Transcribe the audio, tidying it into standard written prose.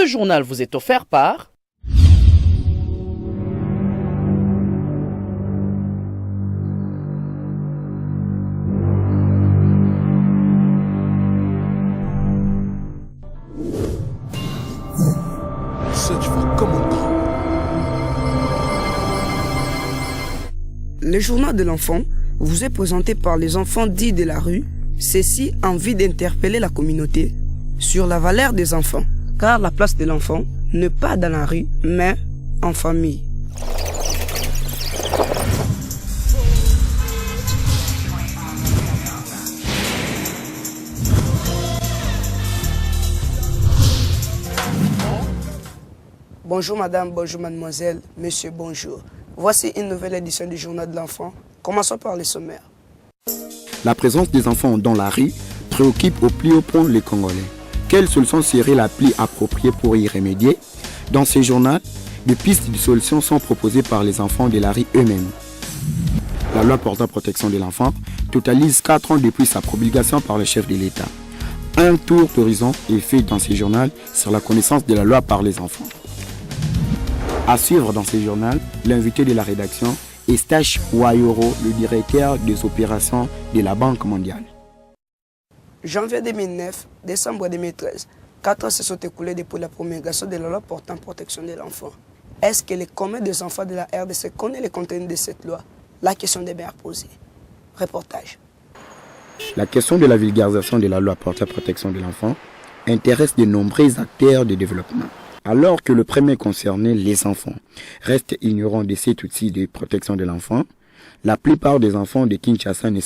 Ce journal vous est offert par... Le journal de l'enfant vous est présenté par les enfants dits de la rue. Ceci a envie d'interpeller la communauté sur la valeur des enfants, car la place de l'enfant n'est pas dans la rue, mais en famille. Bonjour madame, bonjour mademoiselle, monsieur, bonjour. Voici une nouvelle édition du journal de l'enfant. Commençons par les sommaires. La présence des enfants dans la rue préoccupe au plus haut point les Congolais. Quelle solution serait la plus appropriée pour y remédier? Dans ce journal, des pistes de solutions sont proposées par les enfants de la rue eux-mêmes. La loi portant protection de l'enfant totalise 4 ans depuis sa promulgation par le chef de l'État. Un tour d'horizon est fait dans ce journal sur la connaissance de la loi par les enfants. À suivre dans ce journal, l'invité de la rédaction est Stache Wayoro, le directeur des opérations de la Banque mondiale. Janvier 2009, décembre 2013, 4 ans se sont écoulés depuis la promulgation de la loi portant protection de l'enfant. Est-ce que les communs des enfants de la RDC connaissent le contenu de cette loi? La question est bien posée. Reportage. La question de la vulgarisation de la loi portant protection de l'enfant intéresse de nombreux acteurs de développement. Alors que le premier concerné, les enfants, reste ignorant de cet outil de protection de l'enfant, la plupart des enfants de Kinshasa ne